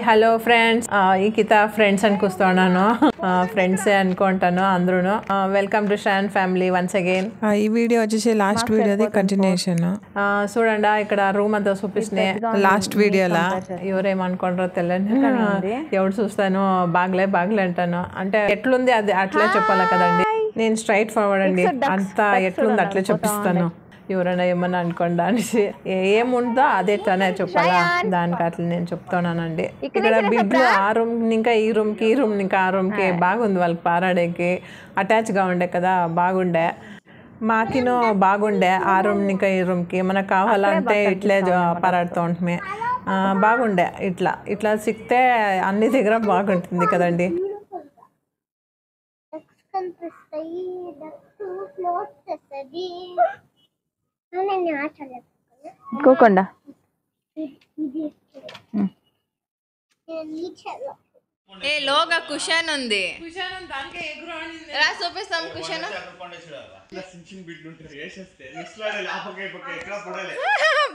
Hello friends ఈకిత friends అనుకొస్తున్నాను friends అనుకుంటాను అందరూ welcome to Shaan family once again ఈ వీడియో వచ్చేసి లాస్ట్ వీడియోది కంటిన్యూషన్ చూడండి ఇక్కడ రూమ్ అంతా చూపిస్తున్నాయి లాస్ట్ వీడియోలా ఎవరేమనుకుంటారో తెలియదు ఎవరు చూస్తాను బాగలే అంటాను అంటే ఎట్లుంది అది అట్లే చెప్పాలి కదండి నేను స్ట్రైట్ ఫార్వర్డ్ అండి అంతా ఎట్లుంది అట్లే చూపిస్తాను ఎవరైనా ఏమన్నా అనుకోండి అనేసి ఏముందో అదే తనే చెప్పాలా దానికి అట్లా నేను చెప్తున్నానండి ఇక్కడ బిడ్లు ఆ రూమ్ ఇంకా ఈ రూమ్కి ఇంకా ఆ రూమ్కి బాగుంది వాళ్ళకి పారాడేకి అటాచ్గా ఉండే కదా బాగుండే మాకినో బాగుండే ఆ రూమ్ ఇంకా ఈ రూమ్కి మనకు కావాలంటే ఇట్లే పారాడుతూ ఉంటుమే బాగుండే ఇట్లా సిక్తే అన్ని దగ్గర బాగుంటుంది కదండి కోకొండ ఏ లోగా కుషన్ ఉంది రా చూపిస్తాం కుషన్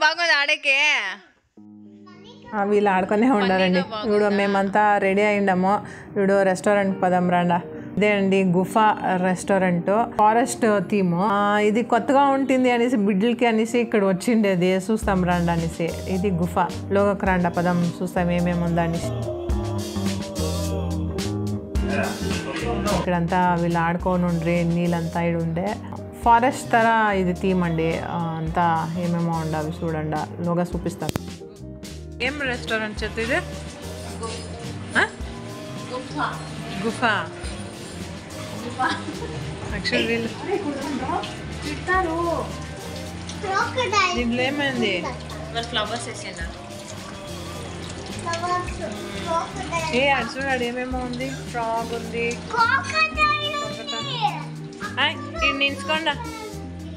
బాగుంది ఆడకే వీళ్ళు ఆడుకునే ఉండారండి ఇప్పుడు మేమంతా రెడీ అయ్యిండాము ఇప్పుడు రెస్టారెంట్ పదం రాండా ఇదే అండి గుఫా రెస్టారెంట్ ఫారెస్ట్ థీమ్ ఇది కొత్తగా ఉంటుంది అనేసి బిడ్లకి అనేసి ఇక్కడ వచ్చిండేది చూస్తాం రండి అనేసి ఇది గుఫా లోగకు రాండా పదం చూస్తాం ఏమేమి ఉందా అనేసి ఇక్కడంతా వీళ్ళు ఆడుకొని ఉండ్రి నీళ్ళంతా ఇడు ఉండే ఫారెస్ట్ తర ఇది థీమ్ అండి అంతా ఏమేమో ఉండాలి చూడండి లోగా చూపిస్తాం ఏం రెస్టారెంట్ చెత్త ఇది గుఫా దీంట్లో ఏమైంది ఫ్లవర్స్ వేసిందా అది చూడాడు ఏమేమో ఉంది ఫ్రాగ్ ఉంది ఇది నించుకోండా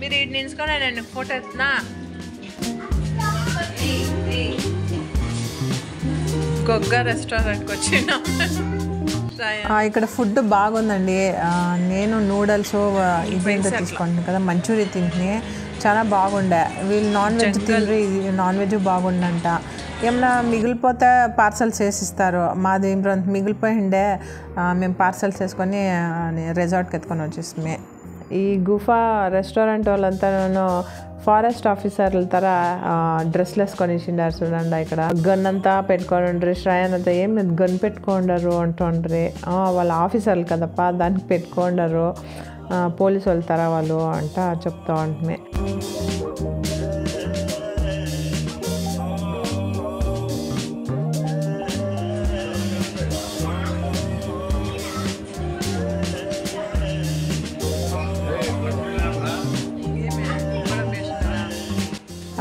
మీరు ఇది నించుకోండి నేను ఫోటో ఎత్తున్నా గొగ్గ రెస్టారెంట్కి వచ్చినా ఇక్కడ ఫుడ్ బాగుందండి నేను నూడిల్స్ ఇదేంటో తీసుకుంటాను కదా మంచూరియా తింటుని చాలా బాగుండే వీళ్ళు నాన్ వెజ్ తిండ్రి నాన్ వెజ్ బాగుండంట ఏమన్నా మిగిలిపోతే పార్సల్స్ వేసిస్తారు మాది మిగిలిపోయిండే మేము పార్సల్స్ వేసుకొని రిసార్ట్కి ఎత్తుకొని వచ్చేస్తామే ఈ గుఫా రెస్టారెంట్ వాళ్ళంతా ఫారెస్ట్ ఆఫీసర్ల తర డ్రెస్లు వేసుకొని ఇచ్చిండారు చూడండి ఇక్కడ గన్ అంతా పెట్టుకోండి శ్రాయన్ అంతా ఏం గన్ పెట్టుకోండారు అంటుండ్రి వాళ్ళ ఆఫీసర్లు కదప్ప దానికి పెట్టుకోండారు పోలీసు వాళ్ళ తర వాళ్ళు అంట చెప్తా ఉంటుమే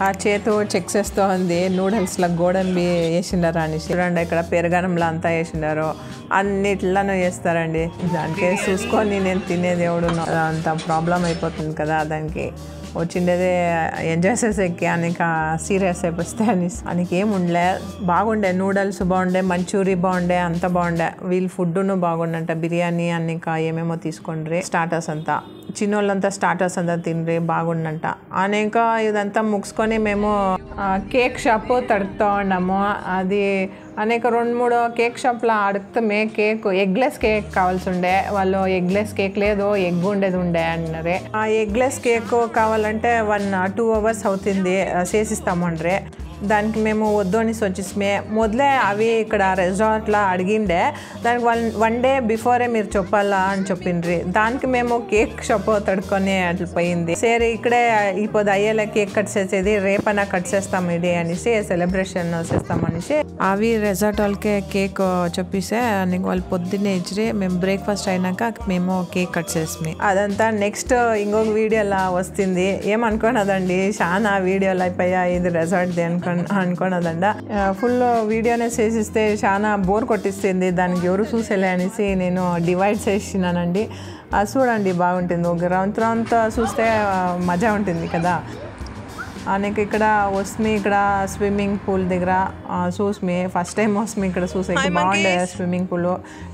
ఆ చేతు చెక్ చేస్తూ ఉంది నూడిల్స్లో గోడంబి వేసిండారు అనేసి చూడండి ఇక్కడ పెరగనంలో అంతా వేసిండారు అన్నిట్లను వేస్తారండి దానికి చూసుకొని నేను తినేది ఎవడు అంత ప్రాబ్లం అయిపోతుంది కదా దానికి వచ్చిండేదే ఎంజాయ్ చేసేకి అనేక సీరియస్ అయిపోతే అనేసి ఏం ఉండలే బాగుండే నూడిల్స్ బాగుండే మంచూరియా బాగుండే అంత బాగుండే వీళ్ళు ఫుడ్ను బాగుండంట బిర్యానీ అనేక ఏమేమో తీసుకోండి స్టార్టర్స్ అంతా చిన్నోళ్ళంతా స్టార్టర్స్ అంతా తిండ్రి బాగుండంట అనేక ఇదంతా ముగిసుకొని మేము కేక్ షాప్ తడుపుతూ ఉన్నాము అది అనేక 2-3 కేక్ షాప్లో అడుగుతామే కేక్ ఎగ్లెస్ కేక్ కావాల్సి ఉండే వాళ్ళు ఎగ్లెస్ కేక్ లేదు ఎగ్ ఉండేది ఉండే అన్నారే ఆ ఎగ్లెస్ కేక్ కావాలంటే 1-2 hours అవుతుంది చేసిస్తామండ్రే దానికి మేము వద్దు అనేసి వచ్చేసి మొదలే అవి ఇక్కడ రిసార్ట్లో అడిగిండే దానికి 1 day బిఫోరే మీరు చెప్పాలా అని చెప్పిండ్రి దానికి మేము కేక్ షాప్ తడుకొని అట్లా పోయింది సరే ఇక్కడే ఇప్పుడు అయ్యేలా కేక్ కట్ చేసేది రేపైనా కట్ చేస్తాం ఇది అనేసి సెలబ్రేషన్ చేస్తామనేసి అవి రిసార్ట్ వాళ్ళకి కేక్ చెప్పేసే నీకు వాళ్ళు పొద్దున్నే ఇచ్చి మేము బ్రేక్ఫాస్ట్ అయినాక మేము కేక్ కట్ చేసి అదంతా నెక్స్ట్ ఇంకొక వీడియోలా వస్తుంది ఏమనుకోనదండి చాలా వీడియోలు అయిపోయా ఇది రిసార్ట్ది అనుకోనదండ ఫుల్ వీడియోనే చేసిస్తే చాలా బోర్ కొట్టిస్తుంది దానికి ఎవరు చూసేలే అనేసి నేను డివైడ్ చేసినానండి అది చూడండి బాగుంటుంది ఒక రౌండ్ చూస్తే మజా ఉంటుంది కదా నీకు ఇక్కడ వస్మి ఇక్కడ స్విమ్మింగ్ పూల్ దగ్గర చూసి ఫస్ట్ టైం వస్మి ఇక్కడ చూసే బాగుండే స్విమ్మింగ్ పూల్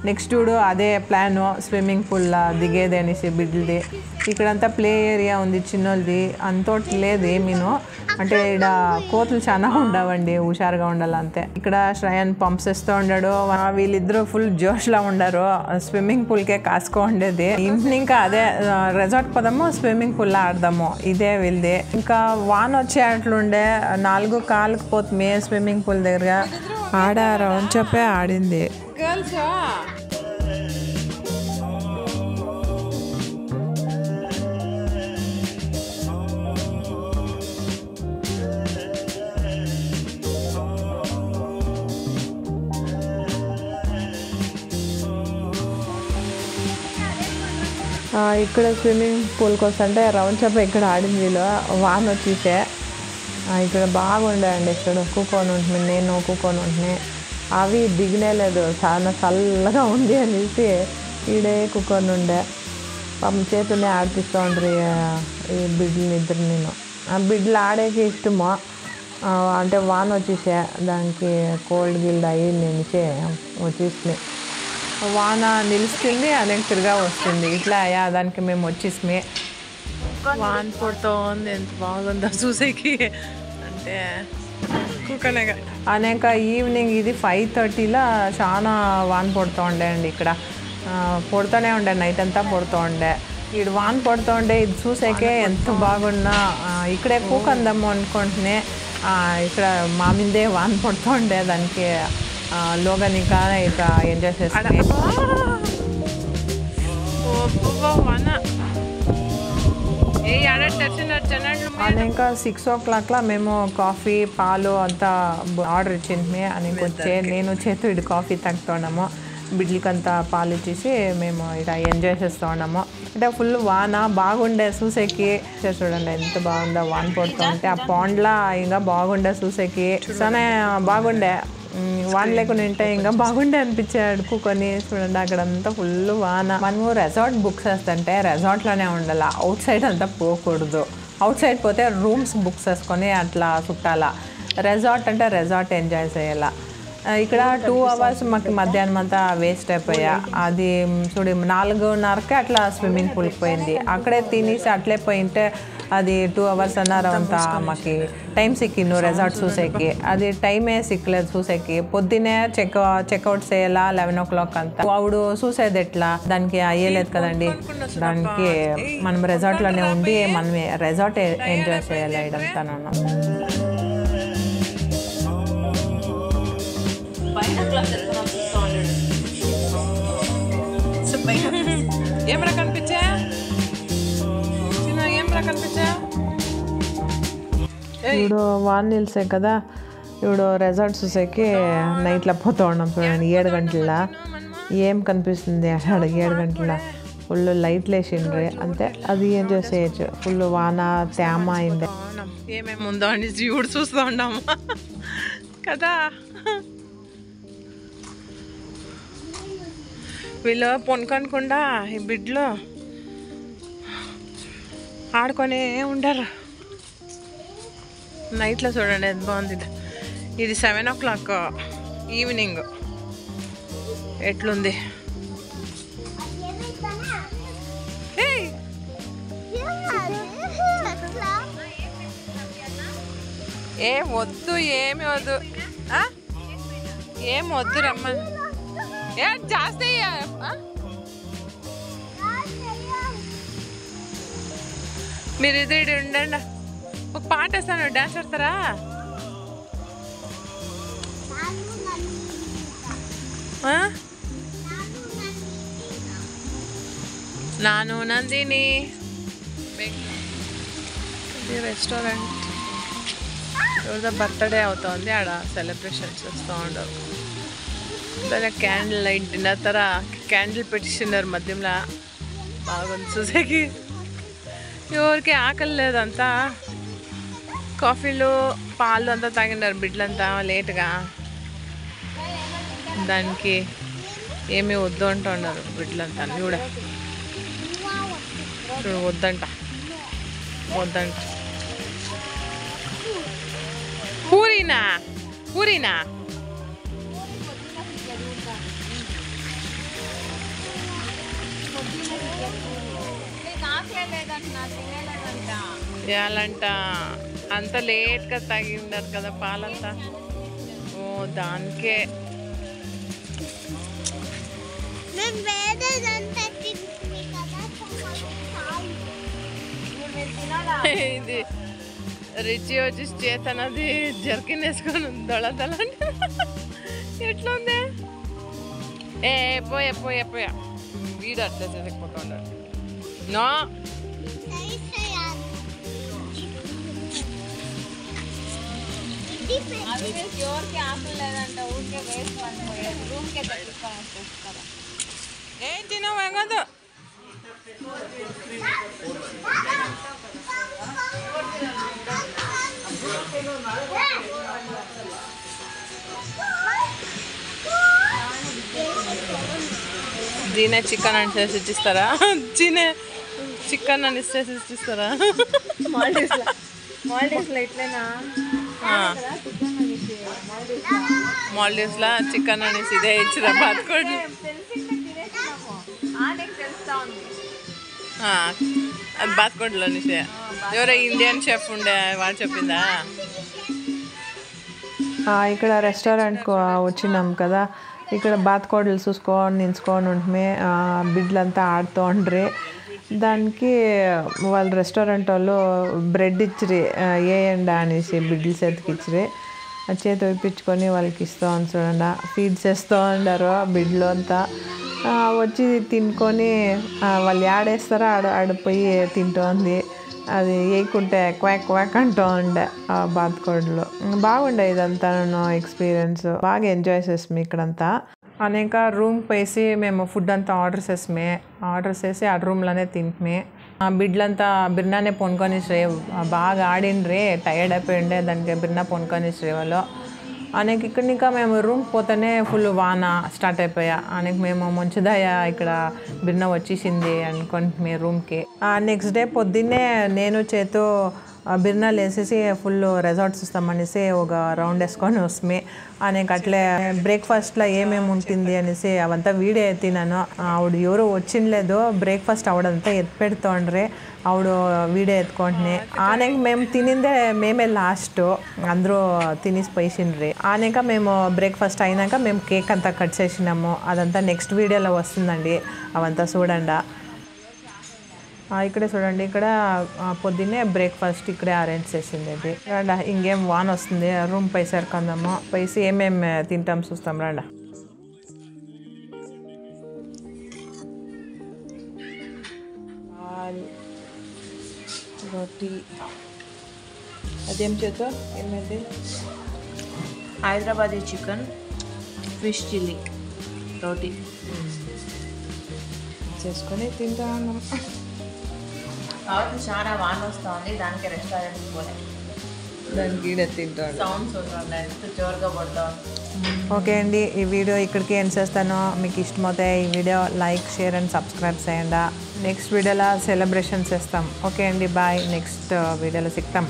నెక్స్ట్ అదే ప్లాన్ స్విమ్మింగ్ పూల్ దిగేది అనేసి బిడ్లది ఇక్కడంతా ప్లే ఏరియా ఉంది చిన్నోళ్ళది అంతోటి లేదు ఏమీను అంటే ఇక్కడ కోతులు చాలా ఉండవండి, హుషారుగా ఉండాలి అంతే. ఇక్కడ శ్రయన్ పంప్స్ ఇస్తూ ఉండాడు, వీళ్ళిద్దరూ ఫుల్ జోష్లా ఉండరు. స్విమ్మింగ్ పూల్కే కాసుకో ఉండేది. ఈవినింగ్ అదే రెసార్ట్ పోదాము, స్విమ్మింగ్ పూల్ ఆడదాము, ఇదే వీళ్ళది. ఇంకా వాన్ వచ్చే అట్లుండే 4 కాళ్ళకి పోతుంది స్విమ్మింగ్ పూల్ దగ్గర. ఆడారు అని చెప్పే ఆడింది. ఇక్కడ స్విమ్మింగ్ పూల్కి వస్తుంటే రౌండ్ చెప్ప ఇక్కడ ఆడింది. వీళ్ళు వాన్ వచ్చేసే ఇక్కడ బాగుండేయండి. ఇక్కడ కూకొని ఉంటుంది, నేను కూకొని ఉంటుంది. అవి దిగినే లేదు, చాలా చల్లగా ఉంది అనేసి ఈడే కూకొని ఉండే. పాపం చేతుల్ని ఆడిపిస్తూ ఉంటారు ఈ బిడ్డలని ఇద్దరు. నేను ఆ బిడ్డలు ఆడేకి ఇష్టమో, అంటే వాన్ వచ్చేసే దానికి కోల్డ్ గిల్డ్ అయ్యి నిలిచే వచ్చేసి వాన నిలుస్తుంది, అదే తిరిగా వస్తుంది. ఇట్లా అయ్యా దానికి మేము వచ్చేసి వాన్ పడుతూ ఉంది, ఎంత బాగుందో చూసేకి. అంటే కూకనేగా అనేక ఈవినింగ్ ఇది 5:30లో చాలా వాన్ పడుతూ ఉండే అండి. ఇక్కడ పడుతూనే ఉండే, నైట్ అంతా పడుతూ ఉండే. ఇక్కడ వాన్ పడుతూ ఉండే, ఇది చూసాకే ఎంత బాగున్నా. ఇక్కడే కూకందాము అనుకుంటున్నానే, ఇక్కడ మా మీదే వాన్ పడుతూ ఉండే. దానికి లోగన్ ఇంకా ఇక ఎంజాయ్ చేస్తాను. ఇంకా 6 o'clockలో మేము కాఫీ పాలు అంతా ఆర్డర్ ఇచ్చింది. అని నేను చేతు ఇటు కాఫీ తాగుతున్నాము, బిడ్లకంతా పాలు ఇచ్చేసి మేము ఇక ఎంజాయ్ చేస్తూ ఉన్నాము. అంటే ఫుల్ వాన బాగుండే చూసేకి. చూడండి ఎంత బాగుందో వాన పడుతూ ఉంటే. ఆ పాండ్లా ఇంకా బాగుండే చూసేకి, చాలా బాగుండే. వాన్ లేకుండా ఉంటే ఇంకా బాగుండే అనిపించాడు కూకొని. చూడండి అక్కడంతా ఫుల్ వాన. మనము రెసార్ట్ బుక్ చేస్తుంటే రెసార్ట్లోనే ఉండాలి, అవుట్ సైడ్ అంతా పోకూడదు. అవుట్ సైడ్ పోతే రూమ్స్ బుక్ చేసుకొని అట్లా చుట్టాలా. రెసార్ట్ అంటే రెసార్ట్ ఎంజాయ్ చేయాల. ఇక్కడ 2 hours మాకు మధ్యాహ్నం అంతా వేస్ట్ అయిపోయా. అది చూడు 4:30కి అట్లా స్విమ్మింగ్ పూల్కి పోయింది. అక్కడే తినేసి అట్లే పోయింటే అది 2 hours అన్నారు అంతా. మాకు టైం సిక్కిండు రెసార్ట్ చూసేకి, అది టైమే సిక్కలేదు చూసేకి. పొద్దున్నే చెక్అవుట్ చేయాలా 11 o'clock అంతా. ఆవిడ చూసేది ఎట్లా, దానికి అయ్యలేదు కదండి. దానికి మనం రెసార్ట్లోనే ఉండి మనమే రెసార్ట్ ఎంజాయ్ చేయాలి ఇదంతా. ఏమరా కనిపించా, ఏమరా కనిపించా. ఇప్పుడు వాన్ నిలిసే కదా, ఇప్పుడు రెసార్ట్ చూసేకి నైట్లో పోతూ ఉన్నాం. చూడండి 7 గంటల ఏం కనిపిస్తుంది అక్కడ. 7 గంటల ఫుల్ లైట్లు వేసిండ్రి అంతే, అది ఏం చేసేయచ్చు. ఫుల్ వాన తేమ అయింది. ఏమేమి ఉందో అని జీవుడు చూస్తూ ఉన్నాము కదా. వీళ్ళు పొనుకొనకుండా ఈ బిడ్డలో ఆడుకొనే ఉండరు. నైట్లో చూడండి ఎంత బాగుంది. ఇది 7 o'clock ఈవినింగ్ ఎట్లుంది. ఏం వద్దు, ఏమి వద్దు, ఏం వద్దు రమ్మని. ఏ జాస్తి మీరు ఇద్దరు ఉండండి, ఒక పాట వేస్తాను, డాన్స్ ఆడతారా? నాను నందిని ఇది రెస్టారెంట్. ఎవరిదో బర్త్డే అవుతుంది, ఆడ సెలబ్రేషన్ చేస్తూ ఉండరు. దాని క్యాండిల్ లైట్ డిన్నర్ తర క్యాండిల్ పెట్టిస్తున్నారు మధ్యలో. బాగుంది చూసేకి. ఎవరికి ఆకలి లేదంతా, కాఫీలు పాలు అంతా తాగినారు బిడ్డలంతా లేట్గా. దానికి ఏమీ వద్దు అంటున్నారు బిడ్డలంతా. చూడ చూడు వద్దంట, వద్దంట. పూరీనా పూరీనా చేయాలంట. అంత లేట్గా తాగినారు కదా పాలంతా. ఓ దానికే ఇది రిచి వచ్చి చేతనది జర్కిన్ వేసుకొని దొళ దళ ఎట్లా ఉంది. పోయా పోయా పోయా వీడు అట్లా చదువుకుంటా ఉన్నాడు. నో ఏం తినవు కాదు. జీనే చికెన్ అని చేసి ఇచ్చిస్తారా? జీనే చికెన్ అని చేసి ఇచ్చిస్తారా? మాల్డీవ్స్లో ఇట్లేనా? మాల్డీవ్స్లో చికెన్ అనేసి ఇదే ఇచ్చిరా బాత్కోడి. అది బాత్కోడిలో అనేసి ఎవరో ఇండియన్ షెఫ్ ఉండే వాడు చెప్పిందా? ఇక్కడ రెస్టారెంట్కి వచ్చినాం కదా, ఇక్కడ బాత్కోడలు చూసుకొని నించుకొని ఉంటే బిడ్డలంతా ఆడుతూ ఉండ్రి. దానికి వాళ్ళు రెస్టారెంట్ వాళ్ళు బ్రెడ్ ఇచ్చిరి వేయండి అనేసి బిడ్డల చేతికి ఇచ్చిరి. చేతి వేయించుకొని వాళ్ళకి ఇస్తూ చూడండి, ఫీడ్ చేస్తూ ఉండారు బిడ్డలు అంతా. వచ్చి తినుకొని వాళ్ళు ఆడేస్తారో ఆడిపోయి తింటోంది. అది వేయకుంటే క్వాక్ క్వాక్ అంటూ ఉండే బాత్కోడలు. బాగుండే ఇదంతా ఎక్స్పీరియన్స్, బాగా ఎంజాయ్ చేసాము ఇక్కడంతా. అనేక రూమ్కి పోసి మేము ఫుడ్ అంతా ఆర్డర్ చేసి ఆ రూమ్లోనే తింటుమే. బిడ్డలంతా బిర్నానే పొనుకొని బాగా ఆడిండ్రి, టైర్డ్ అయిపోయిండే, దానికి బిర్నా పొనుకొని వాళ్ళు. అనేక ఇక్కడ ఇంకా మేము రూమ్కి పోతేనే ఫుల్ వాన స్టార్ట్ అయిపోయా. అనేక మేము మంచిదయ ఇక్కడ బిర్న వచ్చేసింది అనుకుంటుమే రూమ్కి. నెక్స్ట్ డే పొద్దున్నే నేను చేతు బిర్నాలు వేసేసి ఫుల్ రిసార్ట్స్ ఇస్తామనేసి ఒక రౌండ్ వేసుకొని వస్తామే. అనేక అట్లే బ్రేక్ఫాస్ట్లో ఏమేమి ఉంటుంది అనేసి అవంతా వీడియో ఎత్తినాను. ఆవిడ ఎవరు వచ్చిండలేదు, బ్రేక్ఫాస్ట్ ఆవిడంతా ఎత్తిపెడుతుండ్రి, ఆవిడ వీడియో ఎత్తుకుంటున్నాయి. ఆనేక మేము తినిందే మేమే లాస్ట్, అందరూ తినేసి పోయిండ్రి. ఆనేక మేము బ్రేక్ఫాస్ట్ అయినాక మేము కేక్ అంతా కట్ చేసినాము. అదంతా నెక్స్ట్ వీడియోలో వస్తుందండి, అవంతా చూడండి. ఇక్కడే చూడండి, ఇక్కడ పొద్దున్నే బ్రేక్ఫాస్ట్ ఇక్కడే అరేంజ్ చేసింది. అది రండి, ఇంకేం వాన్ వస్తుంది, రూమ్ పై సరికొందాము, పైసి ఏమేమి తింటాం చూస్తాం రండి. రోటీ అదేం చేతో ఏమైంది? హైదరాబాదీ చికెన్, ఫిష్ చిల్లీ, రోటీ చేసుకొని తింటాను. కాబట్టి చాలా వాన వస్తూ ఉంది, దానికి రెస్టారెంట్కి పోలే, దానికి ఈడ తింటాను. సౌండ్స్ ఉంటుండే, ఎంత జోరుగా పడుతూ ఉంది. ఓకే అండి, ఈ వీడియో ఇక్కడికి ఎండ్ చేస్తాను. మీకు ఇష్టమైతే ఈ video like, share and subscribe చేయండి. నెక్స్ట్ వీడియోలో సెలబ్రేషన్ చేస్తాం. ఓకే అండి, బాయ్. నెక్స్ట్ వీడియోలో సిక్తాం.